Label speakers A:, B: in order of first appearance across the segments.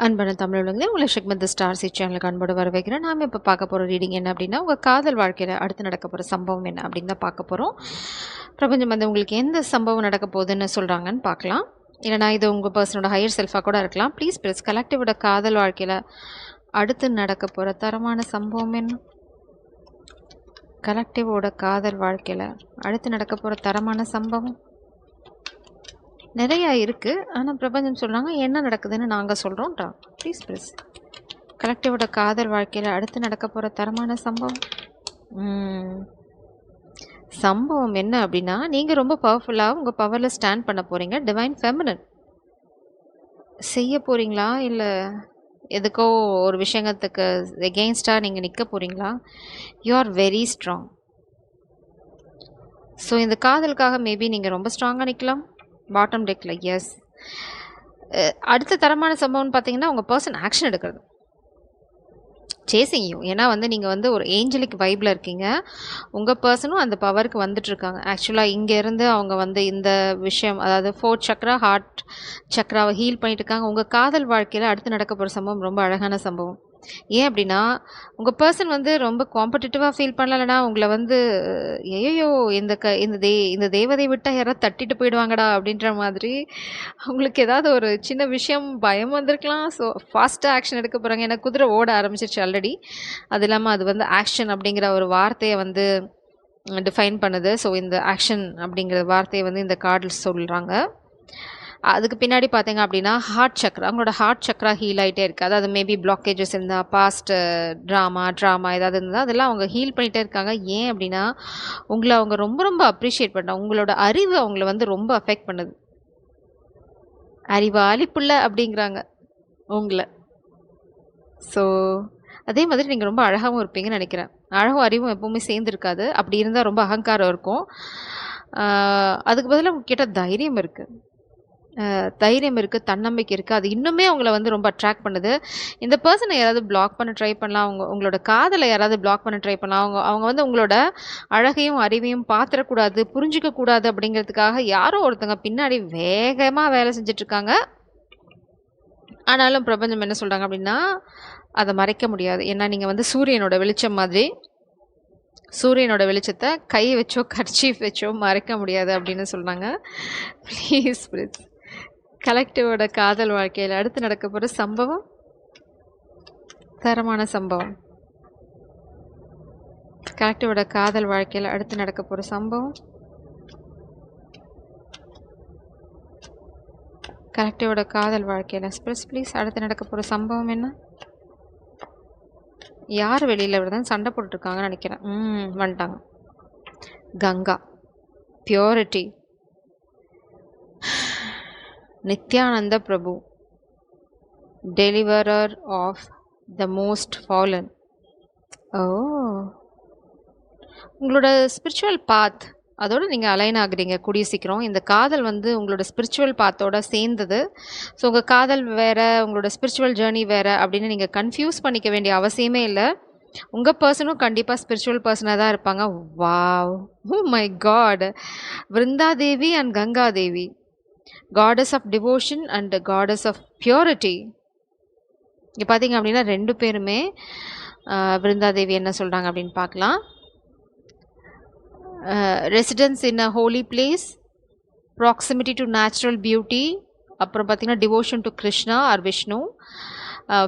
A: அன்பான தமிழ் உலகளே உங்களை ஷிக்மத் star C சேனலுக்கு அன்போடு வரவேற்கிறேன். நாம் இப்போ பார்க்க போகிற ரீடிங் என்ன அப்படின்னா, உங்கள் காதல் வாழ்க்கையில் அடுத்து நடக்க போகிற சம்பவம் என்ன அப்படின்னு தான் பார்க்க போகிறோம். பிரபஞ்சம் வந்து உங்களுக்கு எந்த சம்பவம் நடக்க போகுதுன்னு சொல்கிறாங்கன்னு பார்க்கலாம். இல்லைனா இது உங்கள் பர்சனோட ஹையர் செல்ஃபாக கூட இருக்கலாம். ப்ளீஸ் ப்ளீஸ் கலெக்டிவோட காதல் வாழ்க்கையில் அடுத்து நடக்க போகிற தரமான சம்பவம் என்ன? கலெக்டிவோட காதல் வாழ்க்கையில் அடுத்து நடக்க போகிற தரமான சம்பவம் நிறையா இருக்குது. ஆனால் பிரபஞ்சம் சொல்கிறாங்க என்ன நடக்குதுன்னு நாங்கள் சொல்கிறோம்டா. ப்ளீஸ் ப்ளீஸ் கலெக்டிவோட காதல் வாழ்க்கையில் அடுத்து நடக்க போகிற தரமான சம்பவம் சம்பவம் என்ன அப்படின்னா, நீங்கள் ரொம்ப பவர்ஃபுல்லாக உங்கள் பவரில் ஸ்டாண்ட் பண்ண போகிறீங்க. டிவைன் ஃபெமினன் செய்ய போகிறீங்களா, இல்லை எதுக்கோ ஒரு விஷயத்துக்கு எகெயின்ஸ்டாக நீங்கள் நிற்க போகிறீங்களா? You are very strong. So இந்த காதலுக்காக மேபி நீங்கள் ரொம்ப ஸ்ட்ராங்காக நிற்கலாம். பாட்டம் டெக்கில் எஸ். அடுத்த தரமான சம்பவம்னு பார்த்தீங்கன்னா, உங்கள் பர்சன் ஆக்ஷன் எடுக்கிறது, சேசிங் யூ. ஏன்னா வந்து நீங்கள் வந்து ஒரு ஏஞ்சலிக் வைப்பில் இருக்கீங்க. உங்கள் பர்சனும் அந்த பவருக்கு வந்துட்டுருக்காங்க. ஆக்சுவலாக இங்கேருந்து அவங்க வந்து இந்த விஷயம், அதாவது 4th சக்ரா, ஹார்ட் சக்ராவை ஹீல் பண்ணிட்டு இருக்காங்க. உங்கள் காதல் வாழ்க்கையில் அடுத்து நடக்க போகிற சம்பவம் ரொம்ப அழகான சம்பவம். ஏன் அப்படின்னா, உங்கள் பர்சன் வந்து ரொம்ப காம்படிட்டிவாக ஃபீல் பண்ணலன்னா உங்களை வந்து ஐயோ இந்த தேவதை விட்டால் யாராவது தட்டிட்டு போயிடுவாங்கடா அப்படின்ற மாதிரி அவங்களுக்கு ஏதாவது ஒரு சின்ன விஷயம் பயம் வந்திருக்கலாம். ஸோ ஃபாஸ்ட்டாக ஆக்ஷன் எடுக்க போகிறாங்க. ஏன்னா குதிரை ஓட ஆரம்பிச்சிருச்சு ஆல்ரெடி. அது இல்லாமல் அது வந்து ஆக்ஷன் அப்படிங்கிற ஒரு வார்த்தையை வந்து டிஃபைன் பண்ணுது. ஸோ இந்த ஆக்ஷன் அப்படிங்கிற வார்த்தையை வந்து இந்த கார்டில் சொல்கிறாங்க. அதுக்கு பின்னாடி பார்த்தீங்க அப்படின்னா, ஹார்ட் சக்ரா, அவங்களோட ஹார்ட் சக்ரா ஹீல் ஆகிட்டே இருக்குது. அதாவது மேபி பிளாக்கேஜஸ் இருந்தால், பாஸ்ட் ட்ராமா ஏதாவது இருந்தால் அதெல்லாம் அவங்க ஹீல் பண்ணிகிட்டே இருக்காங்க. ஏன் அப்படின்னா, உங்களை அவங்க ரொம்ப ரொம்ப அப்ரிஷியேட் பண்ணுறாங்க. உங்களோட அறிவு அவங்கள வந்து ரொம்ப அஃபெக்ட் பண்ணுது. அறிவாளி புள்ள அப்படிங்கிறாங்க உங்களை. ஸோ அதே மாதிரி நீங்கள் ரொம்ப அழகாகவும் இருப்பீங்கன்னு நினைக்கிறேன். அழகும் அறிவும் எப்போவுமே சேர்ந்துருக்காது. அப்படி இருந்தால் ரொம்ப அகங்காரம் இருக்கும். அதுக்கு பதிலாக உங்ககிட்ட தைரியம் இருக்குது, தன்னம்பிக்கை இருக்குது. அது இன்னுமே அவங்கள வந்து ரொம்ப அட்ராக்ட் பண்ணுது. இந்த பர்சனை யாராவது பிளாக் பண்ண ட்ரை பண்ணலாம். உங்களோட காதலை யாராவது பிளாக் பண்ண ட்ரை பண்ணலாம். அவங்க வந்து உங்களோட அழகையும் அறிவையும் பார்த்துடக்கூடாது, புரிஞ்சிக்கக்கூடாது அப்படிங்கிறதுக்காக யாரோ ஒருத்தங்க பின்னாடி வேகமாக வேலை செஞ்சிட்ருக்காங்க. ஆனாலும் பிரபஞ்சம் என்ன சொல்கிறாங்க அப்படின்னா, அதை மறைக்க முடியாது. ஏன்னா நீங்கள் வந்து சூரியனோட வெளிச்சம் மாதிரி. சூரியனோட வெளிச்சத்தை கை வச்சோ கர்ச்சீஃப் வச்சோ மறைக்க முடியாது அப்படின்னு சொல்கிறாங்க. ப்ளீஸ் ப்ளீஸ் கலெக்டிவோட காதல் வாழ்க்கையில் அடுத்து நடக்க போகிற சம்பவம் தரமான சம்பவம். கலெக்டிவோட காதல் வாழ்க்கையில் அடுத்து நடக்க போகிற சம்பவம், கலெக்டிவோட காதல் வாழ்க்கையில் ப்ளீஸ் அடுத்து நடக்க போகிற சம்பவம் என்ன? யார் வெளியில் விடுதான் சண்டை போட்டுருக்காங்கன்னு நினைக்கிறேன். வந்துட்டாங்க. Ganga, purity, Nityananda Prabhu, deliverer of the most fallen. உங்களோட ஸ்பிரிச்சுவல் பாத் அதோடு நீங்கள் அலைன் ஆகுறீங்க கூடிய சீக்கிரம். இந்த காதல் வந்து உங்களோட ஸ்பிரிச்சுவல் பாத்தோட சேர்ந்தது. ஸோ உங்கள் காதல் வேறு, உங்களோட ஸ்பிரிச்சுவல் ஜேர்னி வேறு அப்படின்னு நீங்கள் கன்ஃபியூஸ் பண்ணிக்க வேண்டிய அவசியமே இல்லை. உங்கள் பர்சனும் கண்டிப்பாக ஸ்பிரிச்சுவல் பர்சனாக தான் இருப்பாங்க. Wow, oh my god. Vrinda Devi and Ganga Devi, goddess of devotion and goddess of purity. இங்கே பார்த்தீங்க அப்படின்னா 2 பேருமே விருந்தாதேவி என்ன சொல்கிறாங்க அப்படின்னு பார்க்கலாம். Residence in a holy place, proximity to natural beauty, அப்புறம் பார்த்திங்கன்னா devotion to Krishna or Vishnu,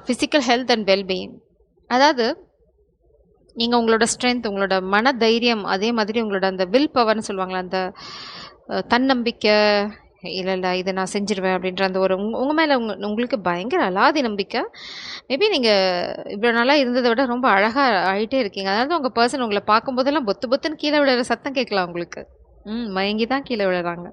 A: physical health and wellbeing. அதாவது நீங்கள் உங்களோட ஸ்ட்ரென்த், உங்களோட மன தைரியம், அதே மாதிரி உங்களோட அந்த வில் பவர்னு சொல்லுவாங்களா, அந்த தன்னம்பிக்கை, இல்லை இதை நான் செஞ்சிருவேன் அப்படின்ற அந்த ஒரு உங்கள் மேலே உங்களுக்கு பயங்கர அலாதி நம்பிக்கை. மேபி நீங்கள் இவ்வளோ நாளாக இருந்ததை விட ரொம்ப அழகாக ஆகிட்டே இருக்கீங்க. அதாவது உங்கள் பர்சன் உங்களை பார்க்கும்போதெல்லாம் பொத்துன்னு கீழே விழுற சத்தம் கேட்கலாம் உங்களுக்கு. மயங்கி தான் கீழே விழுறாங்க.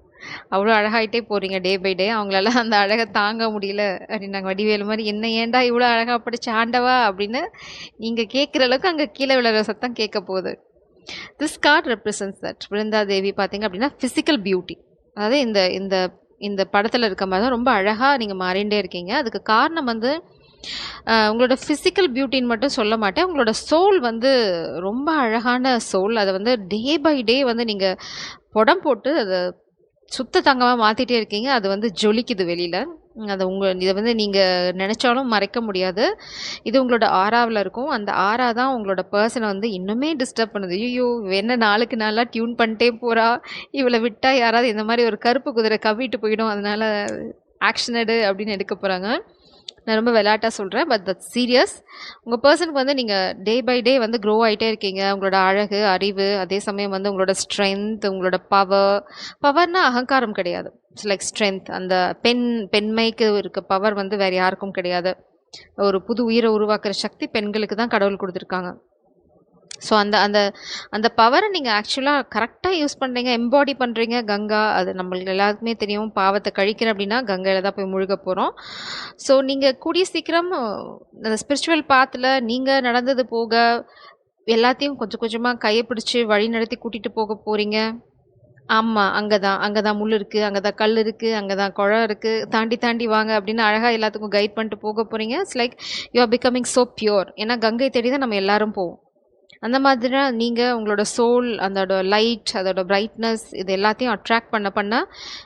A: அவ்வளோ அழகாயிட்டே போகிறீங்க டே பை டே. அவங்களால அந்த அழகை தாங்க முடியல அப்படின்னாங்க. வடிவேலு மாதிரி என்ன ஏண்டா இவ்வளோ அழகாக படிச்சு ஆண்டவா அப்படின்னு நீங்கள் கேட்குற அளவுக்கு அங்கே கீழே விழுற சத்தம் கேட்க போகுது. This card represents that. Vrinda Devi பார்த்தீங்க அப்படின்னா ஃபிசிக்கல் பியூட்டி. அதாவது இந்த இந்த இந்த படத்தில் இருக்க மாதிரி தான் ரொம்ப அழகாக நீங்கள் மாறிண்டே இருக்கீங்க. அதுக்கு காரணம் வந்து உங்களோட ஃபிசிக்கல் பியூட்டின்னு மட்டும் சொல்ல மாட்டேன். உங்களோட சோல் வந்து ரொம்ப அழகான சோல். அதை வந்து டே பை டே வந்து நீங்கள் புடம் போட்டு அதை சுத்த தங்கமாக மாற்றிட்டே இருக்கீங்க. அது வந்து ஜொலிக்குது வெளியில். அது இத வந்து நீங்க நெனச்சாலும் மறைக்க முடியாது. இது உங்களோட ஆராவுல இருக்கும். அந்த ஆரா தான் உங்களோட பெர்சன வந்து இன்னுமே டிஸ்டர்ப் பண்ணுது. "ஐய்யய்யோ! இவ என்ன நாளுக்கு நாளா டியூன் பண்ணிட்டே போறா. இவள விட்டா யாராவது இந்த மாரி ஒரு கருப்பு குதிரை கவ்விட்டு போயிடும். அதனால ஆக்ஷன் எடு" அப்படின்னு எடுக்க போறாங்க. நான் ரொம்ப விளையாட்டா சொல்றேன். But that's serious. உங்க பெர்சனுக்கு வந்து நீங்க டே பை டே வந்து க்ரோ ஆயிட்டே இருக்கீங்க. உங்களோட அழகு, அறிவு, அதே சமயம் வந்து உங்களோட ஸ்ட்ரென்த், உங்களோட பவர்னா அகங்காரம் கிடையாது. It's like strength. அந்த பெண்மைக்கு இருக்க பவர் வந்து வேற யாருக்கும் கிடையாது. ஒரு புது உயிரை உருவாக்குற சக்தி பெண்களுக்கு தான் கடவுள் குடுத்துருக்காங்க. ஸோ அந்த அந்த அந்த பவரை நீங்கள் ஆக்சுவலாக கரெக்டாக யூஸ் பண்ணுறீங்க, எம்பாடி பண்ணுறீங்க. கங்கா, அது நம்மளுக்கு எல்லாருக்குமே தெரியும். பாவத்தை கழிக்கிறேன் அப்படின்னா கங்கையில் தான் போய் முழுக போகிறோம். ஸோ நீங்கள் கூடிய சீக்கிரம் அந்த ஸ்பிரிச்சுவல் பாத்தில் நீங்கள் நடந்தது போக எல்லாத்தையும் கொஞ்சம் கொஞ்சமாக கையை பிடிச்சி வழி நடத்தி கூட்டிகிட்டு போக போகிறீங்க. ஆமா. அங்க தான் முள்ளு இருக்கு, அங்க தான் கல் இருக்கு, அங்க தான் குழம் இருக்கு. தாண்டி தாண்டி வாங்க அப்படின்னு அழகா எல்லாத்துக்கும் கைட் பண்ணிட்டு போக போறீங்க. It's like you are becoming so pure. ஏன்னா கங்கை தேடி தான் நம்ம எல்லாரும் போவோம். அந்த மாதிரி தான் நீங்க உங்களோட சோல், அதோட லைட், அதோட பிரைட்னஸ் இது எல்லாத்தையும் அட்ராக்ட் பண்ண பண்ண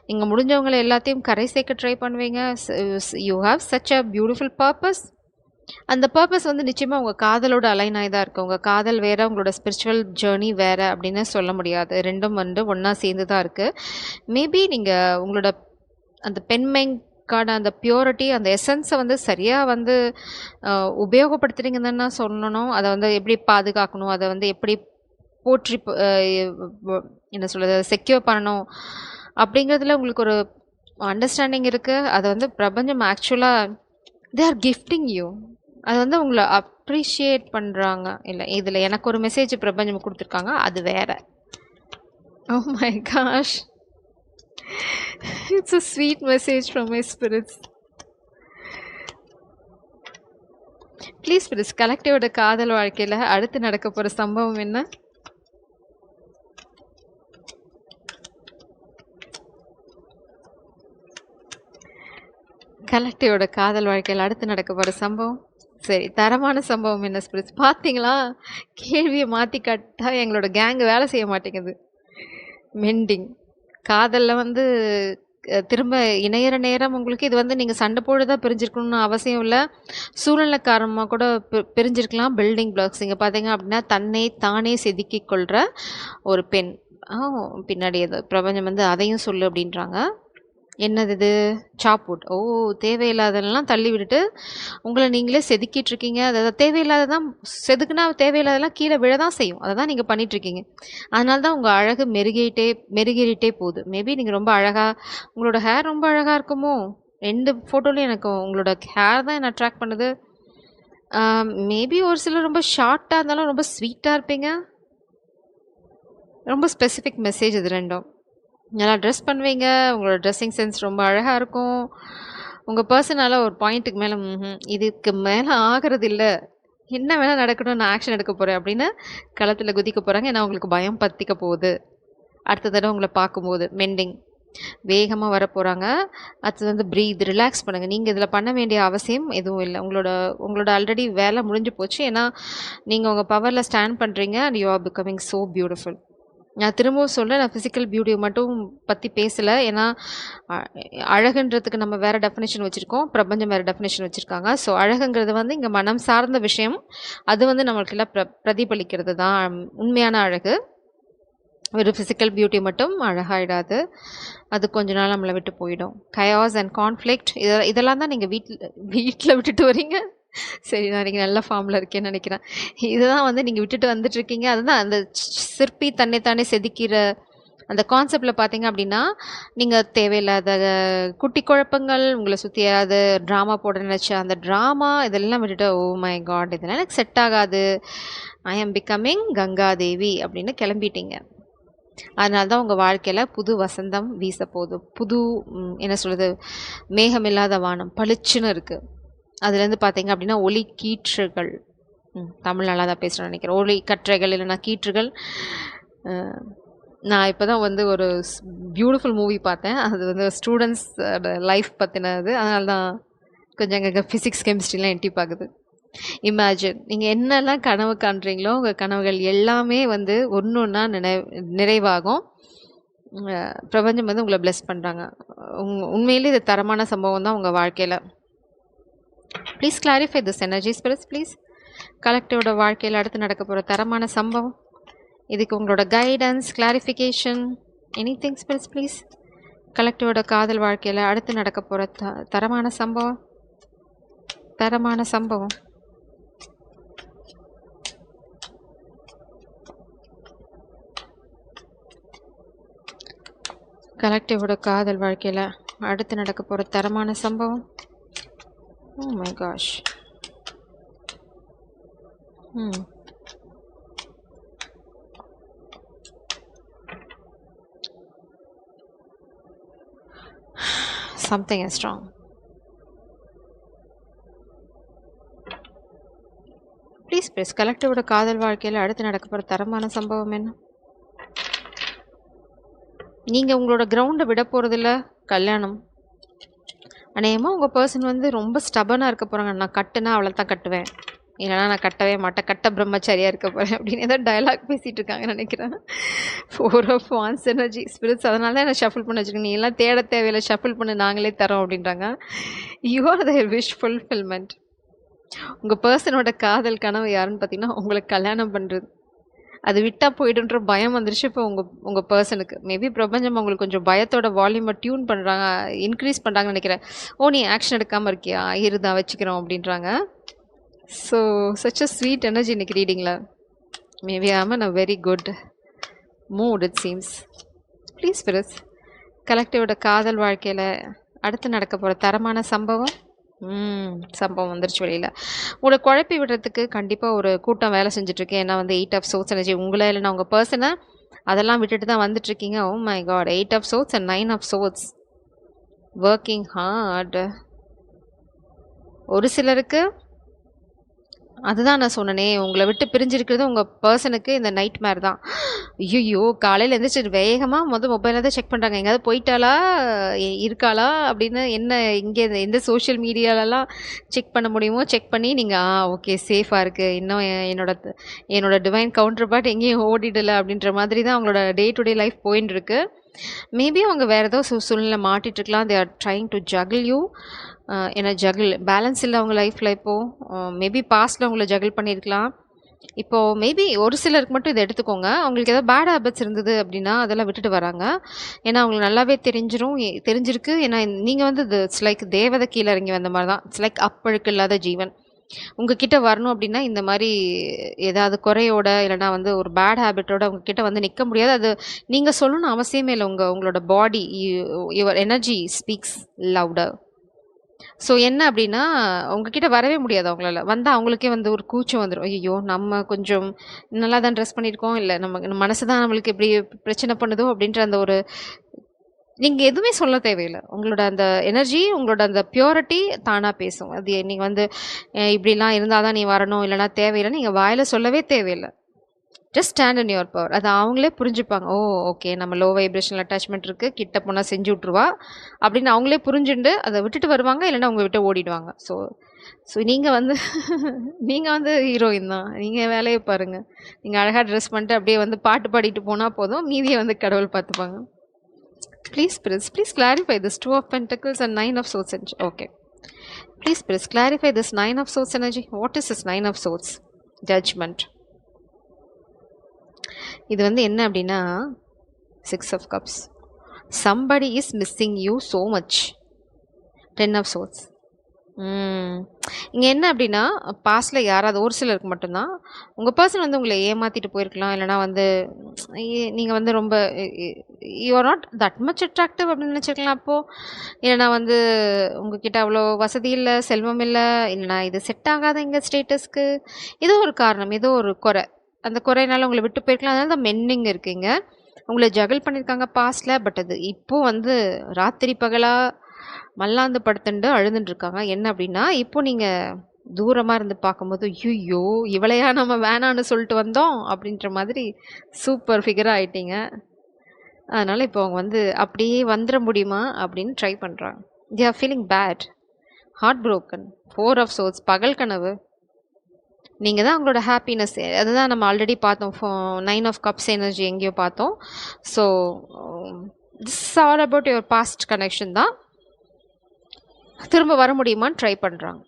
A: நீங்க முடிஞ்சவங்கள எல்லாத்தையும் கரை சேர்க்க ட்ரை பண்ணுவீங்க. You have such a beautiful purpose. அந்த பர்பஸ் வந்து நிச்சயமா உங்க காதலோட அலைன் ஆகி தான் இருக்கு. உங்க காதல் வேற, உங்களோட ஸ்பிரிச்சுவல் ஜேர்னி வேற அப்படின்னு சொல்ல முடியாது. 2ம் வந்து ஒண்ணா சேர்ந்து தான் இருக்கு. மேபி நீங்க உங்களோட அந்த பெண்மைக்கான அந்த பியூரிட்டி, அந்த எசன்ஸை வந்து சரியா வந்து உபயோகப்படுத்துறீங்கன்னு தான் நான் சொல்லணும். அதை வந்து எப்படி பாதுகாக்கணும், அதை வந்து எப்படி போற்றி என்ன சொல்றது, செக்யூர் பண்ணணும் அப்படிங்கிறதுல உங்களுக்கு ஒரு அண்டர்ஸ்டாண்டிங் இருக்கு. அதை வந்து பிரபஞ்சம் ஆக்சுவலா தே ஆர் கிஃப்டிங் யூ. அது வந்து உங்கள அப்ரிஷியேட் பண்றாங்க. இல்ல, இதுல எனக்கு ஒரு மெசேஜ் பிரபஞ்சம் குடுத்துருக்காங்க. அது வேற. Oh my gosh. It's a sweet message from my spirits. Please spirits, கலெக்டிவோட காதல் வாழ்க்கையில அடுத்து நடக்க போற சம்பவம் என்ன? கலெக்டிவோட காதல் வாழ்க்கையில் அடுத்து நடக்க போற சம்பவம். சரி, தரமான சம்பவம் என்ன ஸ்பிரிட்ஸ்? பார்த்தீங்களா, கேள்வியை மாற்றி கட்டா எங்களோட கேங்கு வேலை செய்ய மாட்டேங்குது. மெண்டிங் காதலில் வந்து திரும்ப இணையிற நேரம் உங்களுக்கு இது வந்து நீங்கள் சண்டை போடுதான் பிரிஞ்சிருக்கணும்னு அவசியம் இல்லை. சூழ்நிலை காரணமாக கூட பிரிஞ்சிருக்கலாம். பில்டிங் பிளாக்ஸ் இங்கே பார்த்தீங்க அப்படின்னா தன்னை தானே செதுக்கிக் கொள்கிற ஒரு பெண். பின்னாடி அது பிரபஞ்சம் வந்து அதையும் சொல்லு அப்படின்றாங்க. என்னது இது? சாப்வுட். ஓ, தேவையில்லாததெல்லாம் தள்ளி விட்டுட்டு உங்களை நீங்களே செதுக்கிட்டு இருக்கீங்க. அதாவது தேவையில்லாததான் செதுக்குனா தேவையில்லாதெல்லாம் கீழே விழதான் செய்யும். அதை தான் நீங்கள் பண்ணிகிட்ருக்கீங்க. அதனால தான் உங்கள் அழகு மெருகேறிட்டே போகுது. மேபி நீங்கள் ரொம்ப அழகாக, உங்களோட ஹேர் ரொம்ப அழகாக இருக்குமோ. 2 ஃபோட்டோலையும் எனக்கு உங்களோட ஹேர் தான் என்ன அட்ராக்ட் பண்ணுது. மேபி ஒரு சிலர் ரொம்ப ஷார்ட்டாக இருந்தாலும் ரொம்ப ஸ்வீட்டாக இருப்பீங்க. ரொம்ப ஸ்பெசிஃபிக் மெசேஜ் இது 2ம். நல்லா ட்ரெஸ் பண்ணுவீங்க. உங்களோட ட்ரெஸ்ஸிங் சென்ஸ் ரொம்ப அழகாக இருக்கும். உங்கள் பர்சனால் ஒரு பாயிண்ட்டுக்கு மேலே இதுக்கு மேலே ஆகிறது இல்லை, என்ன வேணால் நடக்கணும், நான் ஆக்ஷன் எடுக்க போகிறேன் அப்படின்னு களத்தில் குதிக்க போகிறாங்க. ஏன்னா உங்களுக்கு பயம் பற்றிக்க போகுது. அடுத்த தடவை உங்களை பார்க்கும்போது மெண்டிங் வேகமாக வர போகிறாங்க. அது வந்து ப்ரீத், ரிலாக்ஸ் பண்ணுங்கள். நீங்கள் இதில் பண்ண வேண்டிய அவசியம் எதுவும் இல்லை. உங்களோட ஆல்ரெடி வேலை முடிஞ்சு போச்சு. ஏன்னா நீங்கள் உங்கள் பவரில் ஸ்டாண்ட் பண்ணுறீங்க and you are becoming so beautiful. நான் திரும்பவும் சொல்கிறேன், நான் ஃபிசிக்கல் பியூட்டியை மட்டும் பற்றி பேசலை. ஏன்னா அழகுன்றதுக்கு நம்ம வேறு டெஃபினேஷன் வச்சுருக்கோம், பிரபஞ்சம் வேறு டெஃபினேஷன் வச்சுருக்காங்க. ஸோ அழகுங்கிறது வந்து இங்கே மனம் சார்ந்த விஷயம். அது வந்து நம்மளுக்கெல்லாம் பிரதிபலிக்கிறது தான் உண்மையான அழகு. ஒரு ஃபிசிக்கல் பியூட்டி மட்டும் அழகாயிடாது. அது கொஞ்ச நாள் நம்மளை விட்டு போயிடும். கயாஸ் அண்ட் கான்ஃப்ளிக்ட் இதெல்லாம் தான் நீங்கள் வீட்டில் விட்டுட்டு வரீங்க. சரி, நான் இன்றைக்கி நல்ல ஃபார்மில் இருக்கேன்னு நினைக்கிறேன். இதுதான் வந்து நீங்கள் விட்டுட்டு வந்துட்டுருக்கீங்க. அதுதான் அந்த சிற்பி தன்னைத்தானே செதுக்கிற அந்த கான்செப்டில் பார்த்தீங்க அப்படின்னா, நீங்கள் தேவையில்லாத குட்டி குழப்பங்கள், உங்களை சுற்றி ஏதாவது ட்ராமா போட நினச்ச அந்த ட்ராமா இதெல்லாம் விட்டுட்டு, ஓ மை காட், இதெல்லாம் எனக்கு செட் ஆகாது, ஐ ஆம் பிகமிங் கங்காதேவி அப்படின்னு கிளம்பிட்டீங்க. அதனால தான் உங்கள் வாழ்க்கையில் புது வசந்தம் வீச போகுது. புது என்ன சொல்கிறது, மேகமில்லாத வானம் பளிச்சுன்னு இருக்குது. அதுலேருந்து பார்த்தீங்க அப்படின்னா ஒளி கீற்றுகள், தமிழ் நல்லா தான் பேசுகிறேன்னு நினைக்கிறேன். ஒளி கற்றைகள் இல்லைனா கீற்றுகள். நான் இப்போ தான் வந்து ஒரு பியூட்டிஃபுல் மூவி பார்த்தேன். அது வந்து ஸ்டூடெண்ட்ஸ் லைஃப் பற்றினது. அதனால தான் கொஞ்சம் அங்கே ஃபிசிக்ஸ் கெமிஸ்ட்ரிலாம் எட்டி பார்க்குது. இமேஜின், நீங்கள் என்னெல்லாம் கனவு காண்றீங்களோ உங்கள் கனவுகள் எல்லாமே வந்து ஒன்று ஒன்றா நிறைவாகும். பிரபஞ்சம் வந்து உங்களை பிளெஸ் பண்ணுறாங்க. உண்மையிலே இது தரமான சம்பவம் தான் உங்கள் வாழ்க்கையில். Please clarify this energy spirits please. கலெக்டிவோட வாழ்க்கையில் அடுத்து நடக்க போகிற தரமான சம்பவம், இதுக்கு உங்களோட guidance, clarification, anything spirits please. கலெக்டிவோட காதல் வாழ்க்கையில் அடுத்து நடக்க போகிற தரமான சம்பவம், தரமான சம்பவம். கலெக்டிவோட காதல் வாழ்க்கையில் அடுத்து நடக்க போகிற தரமான சம்பவம். Oh my gosh. Something is wrong. Please please. கலெக்டிவோட காதல் வாழ்க்கையில் அடுத்து நடக்க போகிற தரமான சம்பவம் என்ன? நீங்கள் உங்களோட கிரவுண்டை விட போகிறதில்ல, கல்யாணம். அநேகமாக உங்கள் பர்சன் வந்து ரொம்ப ஸ்டபனாக இருக்க போகிறாங்க. நான் கட்டுனா அவளை தான் கட்டுவேன், இல்லைனா நான் கட்டவே மாட்டேன், கட்ட பிரம்மச்சாரியாக இருக்க போகிறேன் அப்படின்னு ஏதாவது டயலாக் பேசிகிட்டு இருக்காங்கன்னு நினைக்கிறேன். 4 of Wands எனர்ஜி ஸ்பிரிட்ஸ். அதனால தான் நான் ஷஃபிள் பண்ண வச்சுருக்கேன். நீ எல்லாம் தேட தேவையில்லை, ஷஃபிள் பண்ணி நாங்களே தரோம் அப்படின்றாங்க. You are their wish fulfilment. உங்கள் பர்சனோட காதல் கனவு யாருன்னு பார்த்தீங்கன்னா உங்களுக்கு கல்யாணம் பண்ணுறது. அது விட்டால் போய்டுன்ற பயம் வந்துருச்சு இப்போ உங்கள் பர்சனுக்கு. மேபி பிரபஞ்சம் உங்களுக்கு கொஞ்சம் பயத்தோட வால்யூமை டியூன் பண்ணுறாங்க, இன்க்ரீஸ் பண்ணுறாங்கன்னு நினைக்கிறேன். ஓ நீ ஆக்ஷன் எடுக்காமல் இருக்கியா, இருதா வச்சுக்கிறோம் அப்படின்றாங்க. So such a sweet energy இன்னைக்கு ரீடிங்கில். Maybe I am a very good mood it seems. Please spirits. கலெக்டிவோட காதல் வாழ்க்கையில் அடுத்து நடக்க போகிற தரமான சம்பவம். சம்பவம் வந்துருச்சு வெளியில். உங்களை குழப்பி விடுறதுக்கு கண்டிப்பாக ஒரு கூட்டம் வேலை செஞ்சுட்ருக்கேன். ஏன்னா வந்து 8 of Swords எனர்ஜி உங்களை இல்லைன்னா உங்கள் பர்சனை அதெல்லாம் விட்டுட்டு தான் வந்துட்டுருக்கீங்க. Oh my god. 8 of Swords and 9 of Swords. Working hard. ஒரு சிலருக்கு அதுதான் நான் சொன்னனே, உங்களை விட்டு பிரிஞ்சிருக்கிறது உங்கள் பர்சனுக்கு இந்த நைட் மேர் தான். ஐயோ காலையில் எழுந்திரிச்சு வேகமாக மொபைலில் தான் செக் பண்ணுறாங்க, எங்கேயாவது போயிட்டாலா இருக்காளா அப்படின்னு. என்ன இங்கே எந்த சோஷியல் மீடியாலலாம் செக் பண்ண முடியுமோ செக் பண்ணி நீங்கள் ஓகே சேஃபாக இருக்குது, இன்னும் என்னோட டிவைன் கவுண்டர் பார்ட் எங்கேயும் ஓடிடலை அப்படின்ற மாதிரி தான் அவங்களோட டே டு டே லைஃப் போயின்னு இருக்கு. மேபி அவங்க வேறு ஏதோ சூழ்நிலை மாட்டிகிட்ருக்கலாம். They are trying to juggle you. ஏன்னா ஜகிள் பேலன்ஸ் இல்லை அவங்க லைஃப்பில். இப்போது மேபி பாஸ்ட்டில் அவங்கள ஜகிள் பண்ணியிருக்கலாம். இப்போது மேபி ஒரு சிலருக்கு மட்டும் இதை எடுத்துக்கோங்க. அவங்களுக்கு ஏதோ பேட் ஹேபிட்ஸ் இருந்தது அப்படின்னா அதெல்லாம் விட்டுட்டு வராங்க. ஏன்னா அவங்களுக்கு நல்லாவே தெரிஞ்சிருக்கு. ஏன்னா நீங்கள் வந்து இட்ஸ் லைக் தேவதை கீழே இறங்கி வந்த மாதிரி தான். இட்ஸ் லைக் அப்பழுக்கு இல்லாத ஜீவன் உங்ககிட்ட வரணும் அப்படின்னா இந்த மாதிரி ஏதாவது குறையோட இல்லைனா வந்து ஒரு பேட் ஹேபிட்டோட உங்ககிட்ட வந்து நிற்க முடியாது. அது நீங்கள் சொல்லணும்னு அவசியமே இல்லை. உங்களோட body, your energy speaks louder. So என்ன அப்படின்னா உங்ககிட்ட வரவே முடியாது. அவங்களால வந்தால் அவங்களுக்கே வந்து ஒரு கூச்சம் வந்துடும். ஐயோ நம்ம கொஞ்சம் நல்லா தான் ட்ரெஸ் பண்ணியிருக்கோம், இல்லை நம்ம மனசு தான் நம்மளுக்கு எப்படி பிரச்சனை பண்ணுதோ அப்படின்ற அந்த ஒரு நீங்கள் எதுவுமே சொல்ல தேவையில்லை. உங்களோட அந்த எனர்ஜி, உங்களோட அந்த பியூரிட்டி தானாக பேசும். அது நீங்கள் வந்து இப்படிலாம் இருந்தால் தான் நீ வரணும் இல்லைனா தேவையில்லை நீங்கள் வாயில் சொல்லவே தேவையில்லை. Just stand in your power. அதை அவங்களே புரிஞ்சுப்பாங்க. ஓ ஓகே நம்ம லோ வைப்ரேஷனல் அட்டாச்மெண்ட் இருக்குது, கிட்ட போனால் செஞ்சு விட்ருவா அப்படின்னு அவங்களே புரிஞ்சுண்டு அதை விட்டுட்டு வருவாங்க, இல்லைன்னா அவங்க விட்டு ஓடிடுவாங்க. ஸோ நீங்கள் வந்து ஹீரோயின் தான். நீங்கள் வேலையை பாருங்கள். நீங்கள் அழகாக ட்ரெஸ் பண்ணிட்டு அப்படியே வந்து பாட்டு பாடிட்டு போனால் போதும், மீதியை வந்து கடவுள் பார்த்துப்பாங்க. Please please, please clarify this 2 of Pentacles and 9 of Swords energy. Okay please please clarify this 9 of Swords energy. What is this 9 of Swords? Judgment. இது வந்து என்ன அப்படின்னா 6 of Cups. Somebody is missing you so much. 10 of Swords. இங்கே என்ன அப்படின்னா பாஸ்டில் யாராவது ஒரு சிலருக்கு மட்டும்தான் உங்கள் பர்சன் வந்து உங்களை ஏமாற்றிட்டு போயிருக்கலாம். இல்லைனா வந்து நீங்கள் வந்து ரொம்ப you are not that much attractive அப்படின்னு நினச்சிருக்கலாம். அப்போது இல்லைனா வந்து உங்ககிட்ட அவ்வளோ வசதி இல்லை, செல்வம் இல்லை, இல்லைனா இது செட் ஆகாத எங்கள் ஸ்டேட்டஸ்க்கு ஏதோ ஒரு காரணம், ஏதோ ஒரு குறை, அந்த குறையினால உங்களை விட்டு போயிருக்கலாம். அதனால தான் மென்னிங் இருக்கீங்க. உங்களை ஜகிள் பண்ணியிருக்காங்க பாஸ்டில். பட் அது இப்போது வந்து ராத்திரி பகலாக மல்லாந்து படுத்துண்டு அழுதுட்டுருக்காங்க. என்ன அப்படின்னா இப்போ நீங்கள் தூரமாக இருந்து பார்க்கும்போது ஐயோ இவளையா நம்ம வேணான்னு சொல்லிட்டு வந்தோம் அப்படின்ற மாதிரி சூப்பர் ஃபிகராக ஆகிட்டீங்க. அதனால் இப்போ அவங்க வந்து அப்படியே வந்துட முடியுமா அப்படின்னு ட்ரை பண்ணுறாங்க. They are feeling bad, heart broken. 4 of Swords. பகல் கனவு. நீங்கள் தான் அவங்களோட ஹாப்பினஸ். அதுதான் நம்ம ஆல்ரெடி பார்த்தோம். 9 ஆஃப் கப்ஸ் எனர்ஜி எங்கேயோ பார்த்தோம். So this all about your past connection தான். திரும்ப வர முடியுமான்னு ட்ரை பண்ணுறாங்க.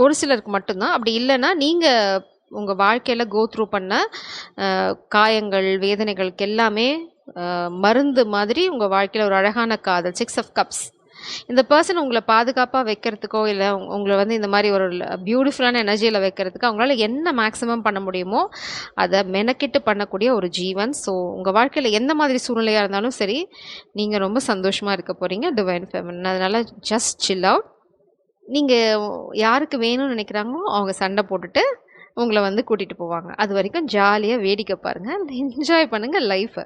A: ஒரு சிலருக்கு மட்டும்தான். அப்படி இல்லைன்னா நீங்கள் உங்கள் வாழ்க்கையில் கோ த்ரூ பண்ண காயங்கள், வேதனைகளுக்கு எல்லாமே மருந்து மாதிரி உங்கள் வாழ்க்கையில் ஒரு அழகான காதல் 6 ஆஃப் கப்ஸ். இந்த பர்சன் உங்களை பாதுகாப்பாக வைக்கிறதுக்கோ இல்லை உங்களை வந்து இந்த மாதிரி ஒரு பியூட்டிஃபுல்லான எனர்ஜியில் வைக்கிறதுக்கு அவங்களால என்ன மேக்ஸிமம் பண்ண முடியுமோ அதை மெனக்கிட்டு பண்ணக்கூடிய ஒரு ஜீவன். ஸோ உங்கள் வாழ்க்கையில் எந்த மாதிரி சூழ்நிலையாக இருந்தாலும் சரி, நீங்கள் ரொம்ப சந்தோஷமாக இருக்க போகிறீங்க டிவைன் ஃபெமினின். அதனால் ஜஸ்ட் சில் அவுட். நீங்கள் யாருக்கு வேணும்னு நினைக்கிறாங்களோ அவங்க சண்டை போட்டுட்டு உங்களை வந்து கூட்டிகிட்டு போவாங்க. அது வரைக்கும் ஜாலியாக வேடிக்கை பாருங்கள், என்ஜாய் பண்ணுங்கள் லைஃப்பை.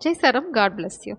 A: ஜெய் சாரம், காட் பிளஸ் யூ.